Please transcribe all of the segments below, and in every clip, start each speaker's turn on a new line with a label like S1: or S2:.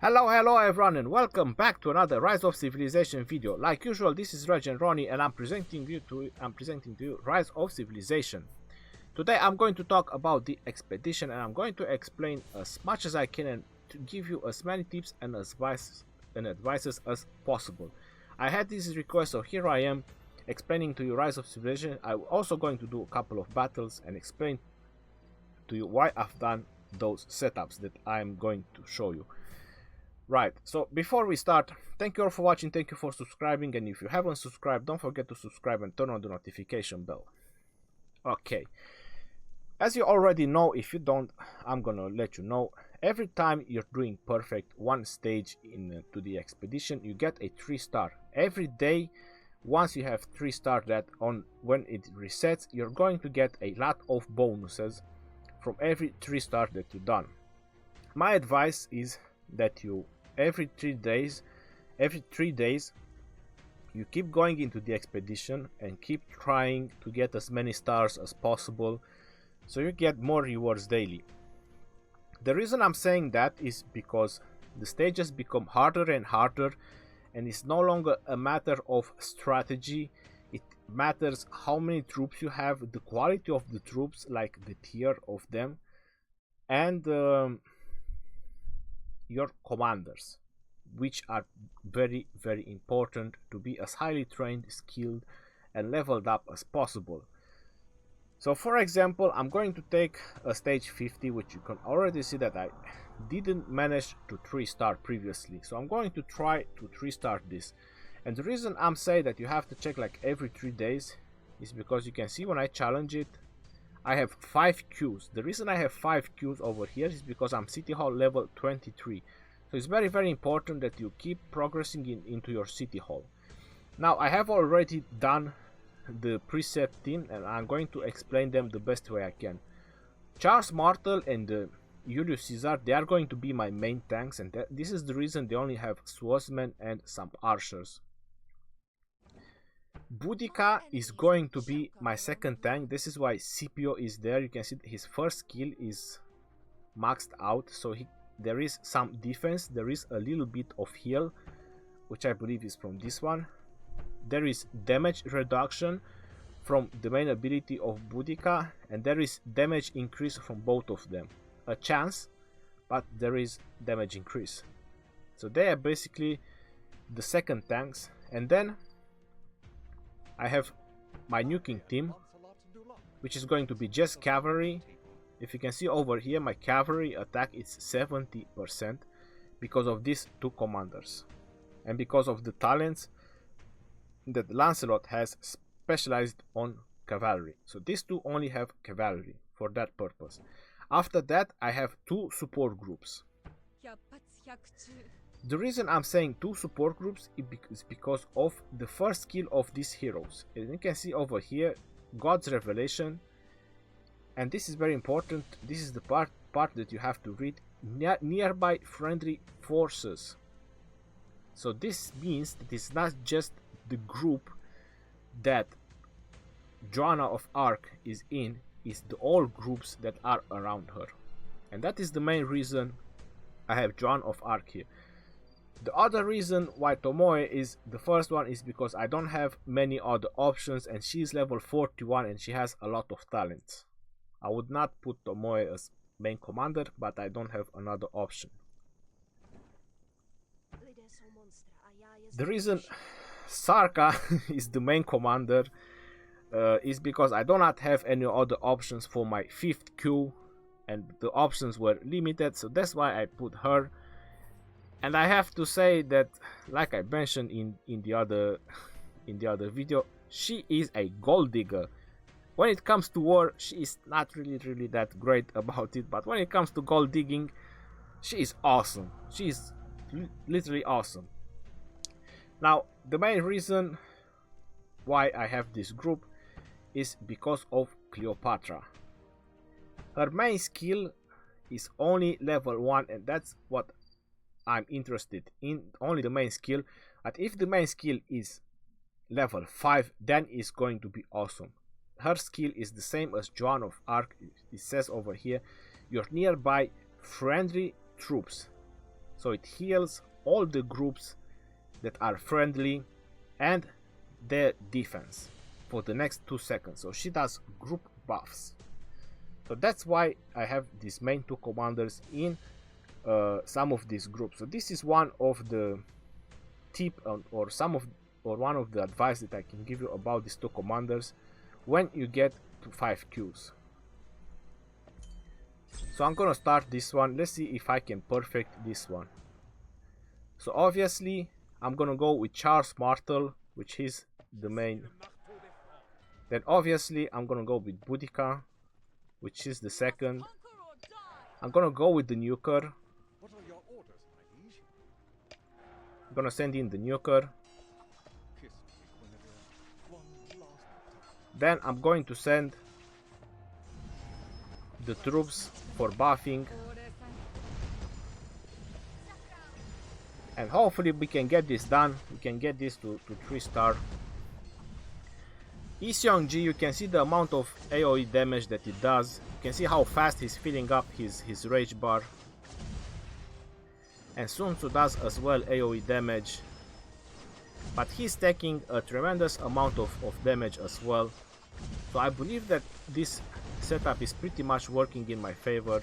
S1: Hello everyone and welcome back to another Rise of Civilization video. Like usual, this is Reg and Ronnie and I'm presenting to you Rise of Civilization. Today I'm going to talk about the expedition and I'm going to explain as much as I can and to give you as many tips and advices as possible. I had this request, so here I am explaining to you Rise of Civilization. I'm also going to do a couple of battles and explain to you why I've done those setups that I'm going to show you. Right, so before we start, thank you all for watching, thank you for subscribing, and if you haven't subscribed, don't forget to subscribe and turn on the notification bell. Okay, as you already know, if you don't, I'm gonna let you know, every time you're doing perfect one stage to the expedition, you get a 3-star. Every day, once you have 3-star that when it resets, you're going to get a lot of bonuses from every 3-star that you've done. My advice is that you every 3 days you keep going into the expedition and keep trying to get as many stars as possible so you get more rewards daily. The reason I'm saying that is because the stages become harder and harder and it's no longer a matter of strategy. It matters how many troops you have, the quality of the troops, like the tier of them, and your commanders, which are very important to be as highly trained, skilled and leveled up as possible. So for example, I'm going to take a stage 50, which you can already see that I didn't manage to 3-star previously, so I'm going to try to 3-star this. And the reason I'm saying that you have to check like every 3 days is because you can see when I challenge it, I have 5 queues. The reason I have 5 queues over here is because I'm City Hall level 23. So it's very important that you keep progressing into your City Hall. Now I have already done the preset team and I'm going to explain them the best way I can. Charles Martel and Julius Caesar, they are going to be my main tanks, and this is the reason they only have swordsmen and some archers. Boudica is going to be my second tank. This is why Scipio is there. You can see his first skill is maxed out, so there is some defense, there is a little bit of heal, which I believe is from this one. There is damage reduction from the main ability of Boudica, and there is damage increase from both of them. A chance, but there is damage increase. So they are basically the second tanks. And then I have my nuking team, which is going to be just cavalry. If you can see over here, my cavalry attack is 70% because of these 2 commanders and because of the talents that Lancelot has specialized on cavalry. So these 2 only have cavalry for that purpose. After that, I have 2 support groups. The reason I'm saying 2 support groups is because of the first skill of these heroes. And you can see over here, God's Revelation. And this is very important. This is the part that you have to read. Nearby friendly forces. So this means that it's not just the group that Joanna of Arc is in, it's the all groups that are around her. And that is the main reason I have Joan of Arc here. The other reason why Tomoe is the first one is because I don't have many other options and she's level 41 and she has a lot of talents. I would not put Tomoe as main commander, but I don't have another option. The reason Sarka is the main commander is because I do not have any other options for my 5th queue and the options were limited, so that's why I put her. And I have to say that, like I mentioned in the other video, she is a gold digger. When it comes to war, she is not really that great about it, but when it comes to gold digging, she is awesome. She is literally awesome. Now, the main reason why I have this group is because of Cleopatra. Her main skill is only level 1 and that's what I'm interested in, only the main skill. But if the main skill is level 5, then it's going to be awesome. Her skill is the same as Joan of Arc. It says over here, your nearby friendly troops. so it heals all the groups that are friendly and their defense for the next 2 seconds. So she does group buffs. So that's why I have these main two commanders in some of these groups. So this is one of the tip or one of the advice that I can give you about these two commanders when you get to 5 Qs. So I'm gonna start this one. Let's see if I can perfect this one. So obviously I'm gonna go with Charles Martel, which is the main. Then obviously I'm gonna go with Boudica, which is the second. I'm gonna go with the nuker. I'm gonna send in the nuker. Then I'm going to send the troops for buffing. And hopefully we can get this done. We can get this to 3-star. Yi Seong-ji, you can see the amount of AoE damage that it does. You can see how fast he's filling up his rage bar. And Sun Tzu does as well AoE damage. But he's taking a tremendous amount of damage as well. So I believe that this setup is pretty much working in my favor.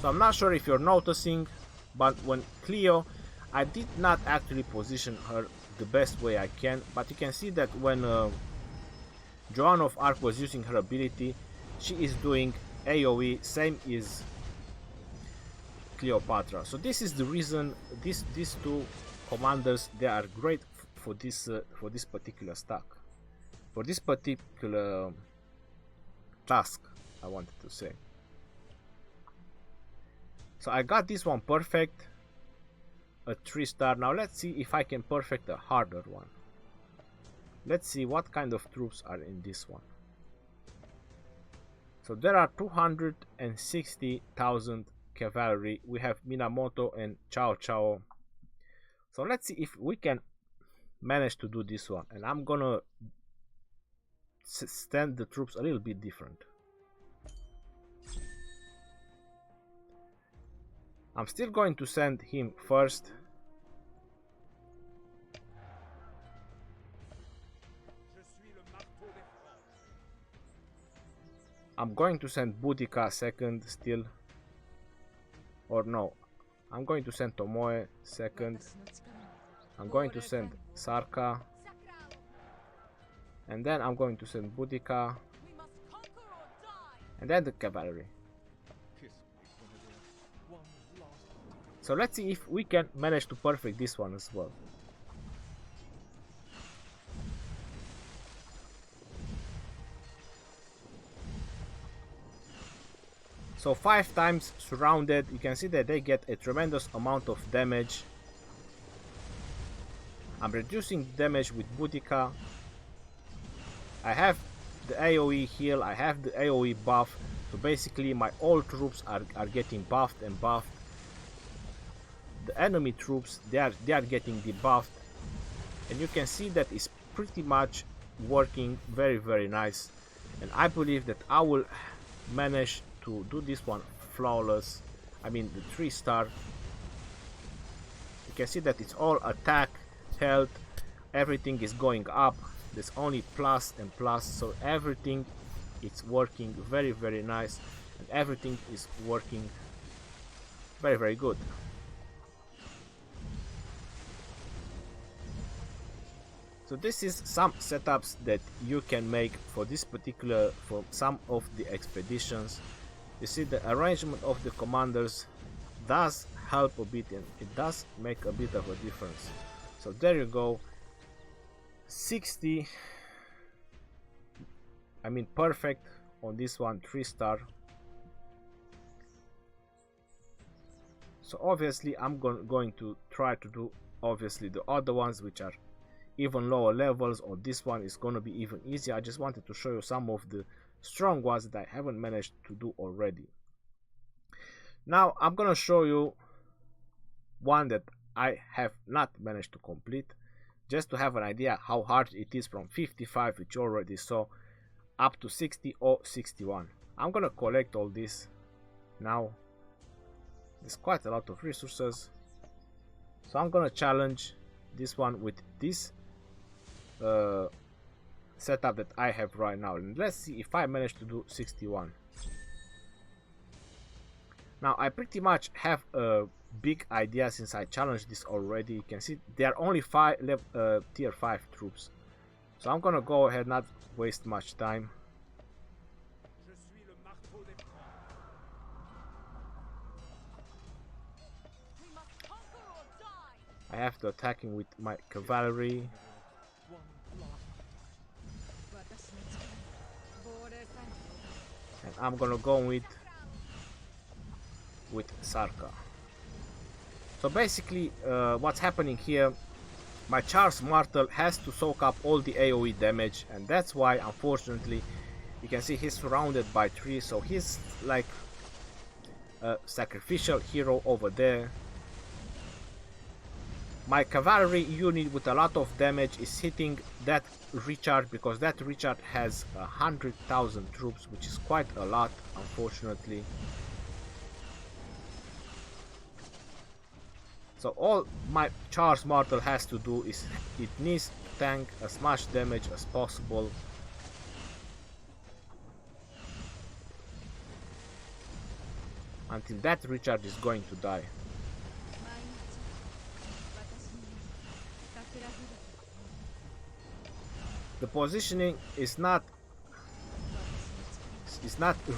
S1: So I'm not sure if you're noticing, but when Cleo, I did not actually position her the best way I can, but you can see that when Joan of Arc was using her ability, she is doing AoE, same as Cleopatra. So this is the reason these two commanders, they are great for this particular stack, for this particular task, I wanted to say. So I got this one perfect, a 3-star. Now let's see if I can perfect a harder one. Let's see what kind of troops are in this one. So there are 260,000 cavalry. We have Minamoto and Cao Cao. So let's see if we can manage to do this one. And I'm gonna stand the troops a little bit different. I'm still going to send him first. I'm going to send Boudica second still. Or no, I'm going to send Tomoe second. I'm going to send Sarka. And then I'm going to send Boudica. And then the cavalry. So let's see if we can manage to perfect this one as well. So 5 times surrounded, you can see that they get a tremendous amount of damage. I'm reducing damage with Boudica. I have the AoE heal, I have the AoE buff. So basically my all troops are getting buffed and buffed. The enemy troops, they are getting debuffed, and you can see that it's pretty much working very nice. And I believe that I will manage to do this one flawless. I mean the 3-star. You can see that it's all attack, health, everything is going up. There's only plus and plus, so everything is working very nice, and everything is working very good. So this is some setups that you can make for this particular, for some of the expeditions. You see the arrangement of the commanders does help a bit, and it does make a bit of a difference. So there you go, 60, I mean perfect on this one, 3-star. So obviously I'm going to try to do obviously the other ones which are even lower levels, or this one is gonna be even easier. I just wanted to show you some of the strong ones that I haven't managed to do already. Now I'm gonna show you one that I have not managed to complete, just to have an idea how hard it is from 55, which you already saw, up to 60 or 61. I'm gonna collect all this now. There's quite a lot of resources. So I'm gonna challenge this one with this setup that I have right now. And let's see if I manage to do 61. Now I pretty much have a big idea since I challenged this already. You can see there are only 5 tier 5 troops. So I'm gonna go ahead, not waste much time. I have to attack him with my cavalry. And I'm gonna go with Sarka. So basically what's happening here, my Charles Martel has to soak up all the AoE damage, and that's why unfortunately you can see he's surrounded by trees, so he's like a sacrificial hero over there. My cavalry unit with a lot of damage is hitting that recharge, because that recharge has 100,000 troops, which is quite a lot, unfortunately. So all my Charles Martel has to do is it needs to tank as much damage as possible. Until that recharge is going to die. The positioning is not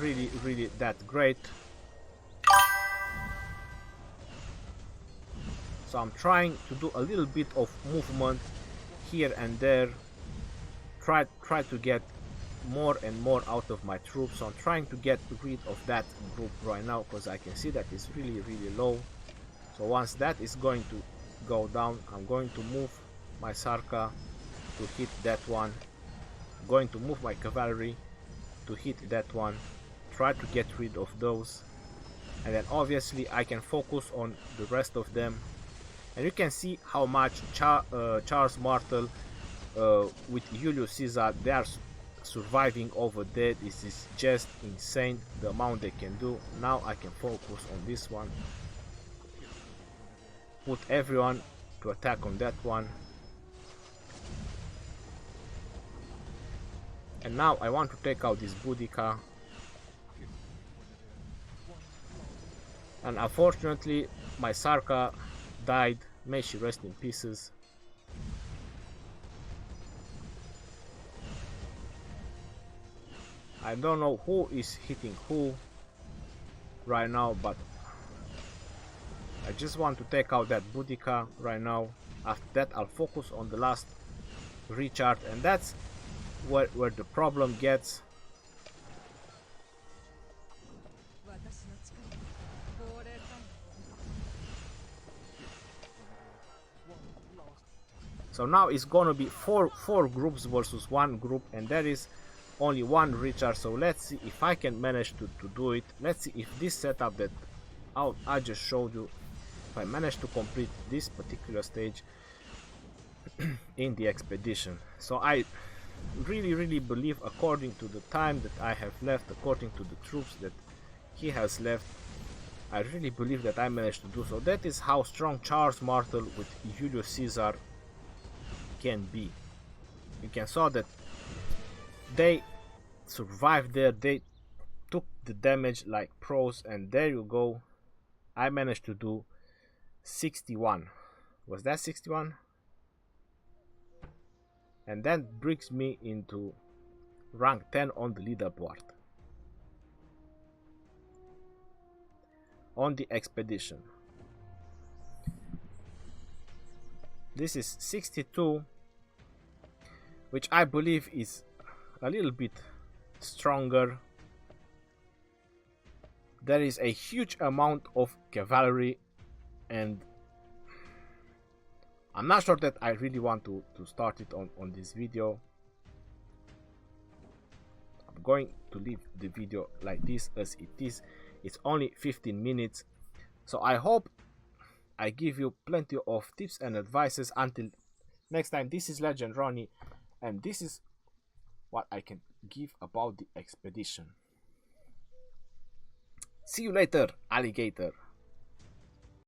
S1: really that great. So I'm trying to do a little bit of movement here and there. Try to get more and more out of my troops. So I'm trying to get rid of that group right now, because I can see that it's really low. So once that is going to go down, I'm going to move my Sarka to hit that one. I'm going to move my cavalry to hit that one. Try to get rid of those, and then obviously I can focus on the rest of them. And you can see how much Charles Martel with Julius Caesar, they are surviving over there. This is just insane, the amount they can do. Now I can focus on this one, put everyone to attack on that one. And now I want to take out this Boudica. And unfortunately my Sarka died. May she rest in pieces. I don't know who is hitting who right now, but I just want to take out that Boudica right now. After that I'll focus on the last recharge, and that's where the problem gets. So now it's gonna be four groups versus one group, and there is only one recharge. So let's see if I can manage to do it. Let's see if this setup that I just showed you, if I manage to complete this particular stage in the expedition. So I really believe, according to the time that I have left, according to the troops that he has left, I really believe that I managed to do so. That is how strong Charles Martel with Julius Caesar can be. You can saw that they survived there, they took the damage like pros, and there you go. I managed to do 61. Was that 61? And that brings me into rank 10 on the leaderboard on the expedition. This is 62, which I believe is a little bit stronger. There is a huge amount of cavalry, and I'm not sure that I really want to start it on this video. I'm going to leave the video like this as it is. It's only 15 minutes, so I hope I give you plenty of tips and advices. Until next time, this is Legend Ronnie, and this is what I can give about the expedition. See you later, alligator.